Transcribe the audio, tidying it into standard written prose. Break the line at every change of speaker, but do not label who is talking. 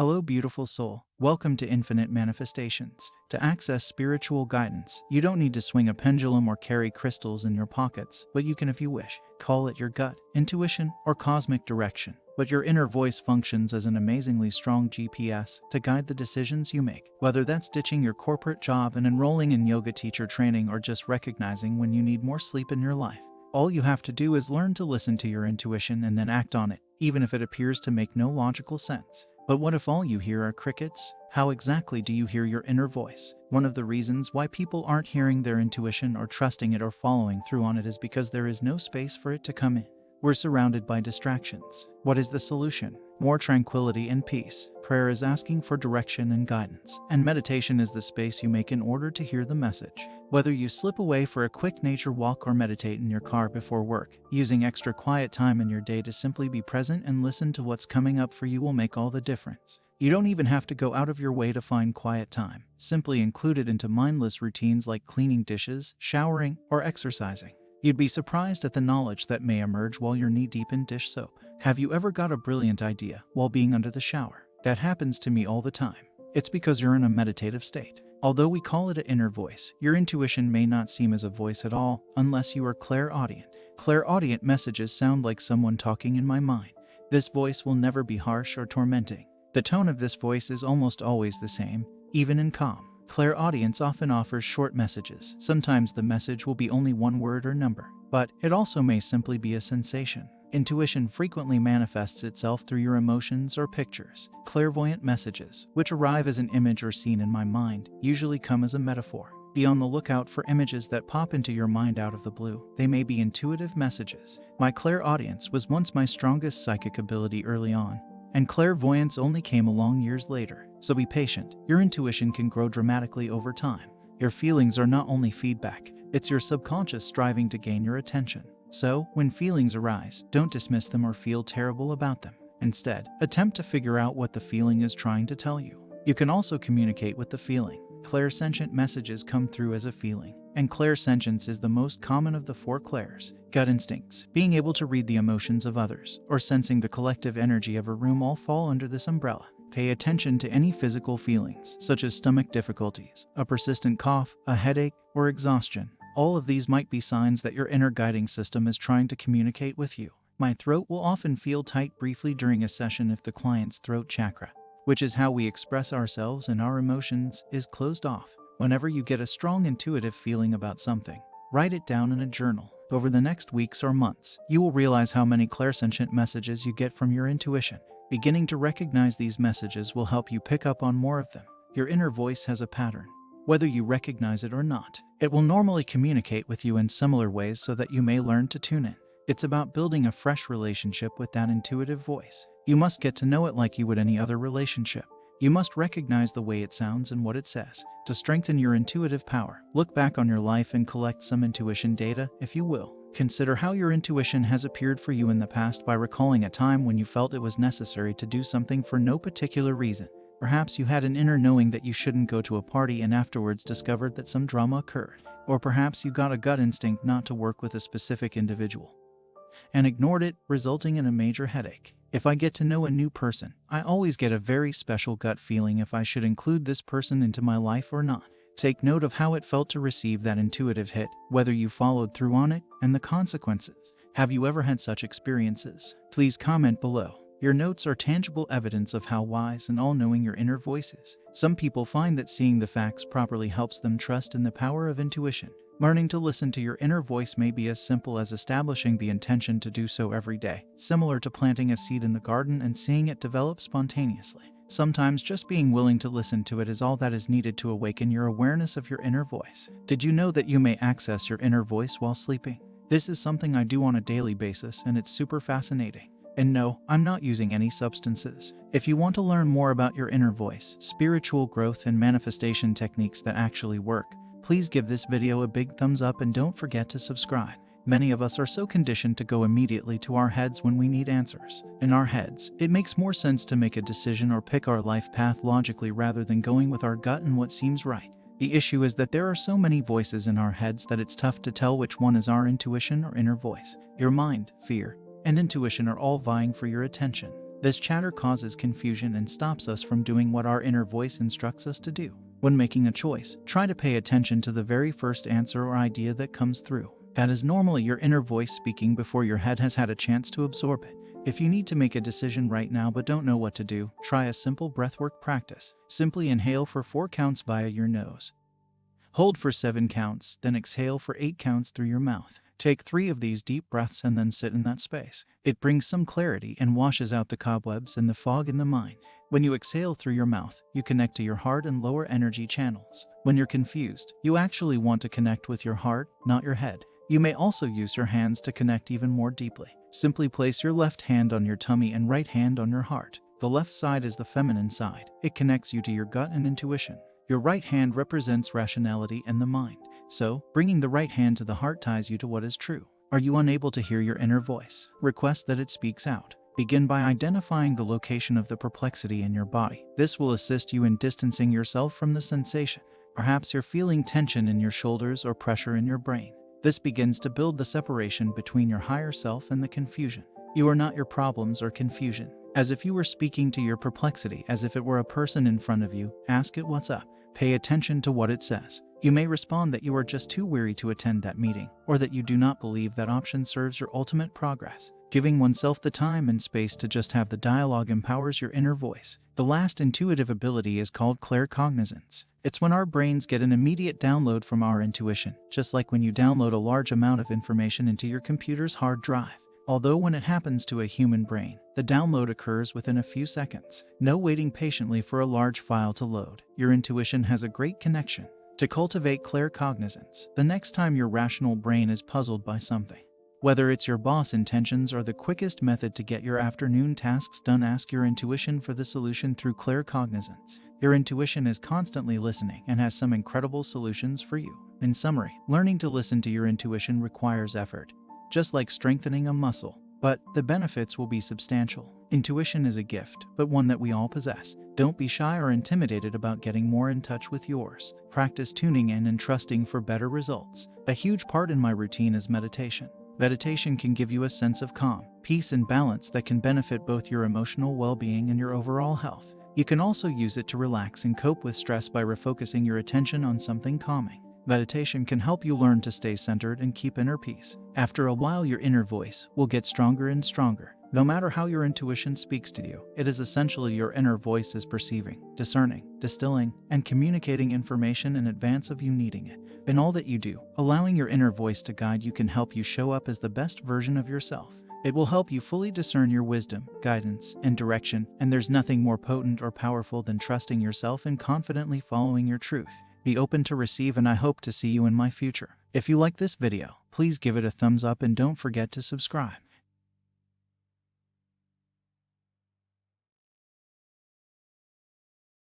Hello, beautiful soul. Welcome to Infinite Manifestations. To access spiritual guidance, you don't need to swing a pendulum or carry crystals in your pockets, but you can if you wish. Call it your gut, intuition, or cosmic direction. But your inner voice functions as an amazingly strong GPS to guide the decisions you make. Whether that's ditching your corporate job and enrolling in yoga teacher training or just recognizing when you need more sleep in your life. All you have to do is learn to listen to your intuition and then act on it, even if it appears to make no logical sense. But what if all you hear are crickets? How exactly do you hear your inner voice? One of the reasons why people aren't hearing their intuition or trusting it or following through on it is because there is no space for it to come in. We're surrounded by distractions. What is the solution? More tranquility and peace. Prayer is asking for direction and guidance, and meditation is the space you make in order to hear the message. Whether you slip away for a quick nature walk or meditate in your car before work, using extra quiet time in your day to simply be present and listen to what's coming up for you will make all the difference. You don't even have to go out of your way to find quiet time. Simply include it into mindless routines like cleaning dishes, showering, or exercising. You'd be surprised at the knowledge that may emerge while you're knee-deep in dish soap. Have you ever got a brilliant idea while being under the shower? That happens to me all the time. It's because you're in a meditative state. Although we call it an inner voice, your intuition may not seem as a voice at all unless you are clairaudient. Clairaudient messages sound like someone talking in my mind. This voice will never be harsh or tormenting. The tone of this voice is almost always the same, even in calm. Clairaudience often offers short messages. Sometimes the message will be only one word or number, but it also may simply be a sensation. Intuition frequently manifests itself through your emotions or pictures. Clairvoyant messages, which arrive as an image or scene in my mind, usually come as a metaphor. Be on the lookout for images that pop into your mind out of the blue. They may be intuitive messages. My clairaudience was once my strongest psychic ability early on, and clairvoyance only came along years later. So be patient. Your intuition can grow dramatically over time. Your feelings are not only feedback, it's your subconscious striving to gain your attention. So, when feelings arise, don't dismiss them or feel terrible about them. Instead, attempt to figure out what the feeling is trying to tell you. You can also communicate with the feeling. Clairsentient messages come through as a feeling, and clairsentience is the most common of the four clairs. Gut instincts, being able to read the emotions of others, or sensing the collective energy of a room all fall under this umbrella. Pay attention to any physical feelings, such as stomach difficulties, a persistent cough, a headache, or exhaustion. All of these might be signs that your inner guiding system is trying to communicate with you. My throat will often feel tight briefly during a session if the client's throat chakra, which is how we express ourselves and our emotions, is closed off. Whenever you get a strong intuitive feeling about something, write it down in a journal. Over the next weeks or months, you will realize how many clairsentient messages you get from your intuition. Beginning to recognize these messages will help you pick up on more of them. Your inner voice has a pattern. Whether you recognize it or not, it will normally communicate with you in similar ways so that you may learn to tune in. It's about building a fresh relationship with that intuitive voice. You must get to know it like you would any other relationship. You must recognize the way it sounds and what it says. To strengthen your intuitive power, look back on your life and collect some intuition data, if you will. Consider how your intuition has appeared for you in the past by recalling a time when you felt it was necessary to do something for no particular reason. Perhaps you had an inner knowing that you shouldn't go to a party and afterwards discovered that some drama occurred. Or perhaps you got a gut instinct not to work with a specific individual and ignored it, resulting in a major headache. If I get to know a new person, I always get a very special gut feeling if I should include this person into my life or not. Take note of how it felt to receive that intuitive hit, whether you followed through on it, and the consequences. Have you ever had such experiences? Please comment below. Your notes are tangible evidence of how wise and all-knowing your inner voice is. Some people find that seeing the facts properly helps them trust in the power of intuition. Learning to listen to your inner voice may be as simple as establishing the intention to do so every day, similar to planting a seed in the garden and seeing it develop spontaneously. Sometimes just being willing to listen to it is all that is needed to awaken your awareness of your inner voice. Did you know that you may access your inner voice while sleeping? This is something I do on a daily basis, and it's super fascinating. And no, I'm not using any substances. If you want to learn more about your inner voice, spiritual growth, and manifestation techniques that actually work, please give this video a big thumbs up and don't forget to subscribe. Many of us are so conditioned to go immediately to our heads when we need answers. In our heads, it makes more sense to make a decision or pick our life path logically rather than going with our gut and what seems right. The issue is that there are so many voices in our heads that it's tough to tell which one is our intuition or inner voice. Your mind, fear, and intuition are all vying for your attention. This chatter causes confusion and stops us from doing what our inner voice instructs us to do. When making a choice, try to pay attention to the very first answer or idea that comes through. That is normally your inner voice speaking before your head has had a chance to absorb it. If you need to make a decision right now but don't know what to do, try a simple breathwork practice. Simply inhale for 4 counts via your nose. Hold for 7 counts, then exhale for 8 counts through your mouth. Take 3 of these deep breaths and then sit in that space. It brings some clarity and washes out the cobwebs and the fog in the mind. When you exhale through your mouth, you connect to your heart and lower energy channels. When you're confused, you actually want to connect with your heart, not your head. You may also use your hands to connect even more deeply. Simply place your left hand on your tummy and right hand on your heart. The left side is the feminine side. It connects you to your gut and intuition. Your right hand represents rationality and the mind. So, bringing the right hand to the heart ties you to what is true. Are you unable to hear your inner voice? Request that it speaks out. Begin by identifying the location of the perplexity in your body. This will assist you in distancing yourself from the sensation. Perhaps you're feeling tension in your shoulders or pressure in your brain. This begins to build the separation between your higher self and the confusion. You are not your problems or confusion. As if you were speaking to your perplexity, as if it were a person in front of you, ask it what's up. Pay attention to what it says. You may respond that you are just too weary to attend that meeting, or that you do not believe that option serves your ultimate progress. Giving oneself the time and space to just have the dialogue empowers your inner voice. The last intuitive ability is called claircognizance. It's when our brains get an immediate download from our intuition, just like when you download a large amount of information into your computer's hard drive. Although when it happens to a human brain, the download occurs within a few seconds. No waiting patiently for a large file to load. Your intuition has a great connection. To cultivate claircognizance, the next time your rational brain is puzzled by something, whether it's your boss' intentions or the quickest method to get your afternoon tasks done, ask your intuition for the solution through claircognizance. Your intuition is constantly listening and has some incredible solutions for you. In summary, learning to listen to your intuition requires effort, just like strengthening a muscle, but the benefits will be substantial. Intuition is a gift, but one that we all possess. Don't be shy or intimidated about getting more in touch with yours. Practice tuning in and trusting for better results. A huge part in my routine is meditation. Meditation can give you a sense of calm, peace, and balance that can benefit both your emotional well-being and your overall health. You can also use it to relax and cope with stress by refocusing your attention on something calming. Meditation can help you learn to stay centered and keep inner peace. After a while, your inner voice will get stronger and stronger. No matter how your intuition speaks to you, it is essentially your inner voice is perceiving, discerning, distilling, and communicating information in advance of you needing it. In all that you do, allowing your inner voice to guide you can help you show up as the best version of yourself. It will help you fully discern your wisdom, guidance, and direction, and there's nothing more potent or powerful than trusting yourself and confidently following your truth. Be open to receive, and I hope to see you in my future. If you like this video, please give it a thumbs up and don't forget to subscribe.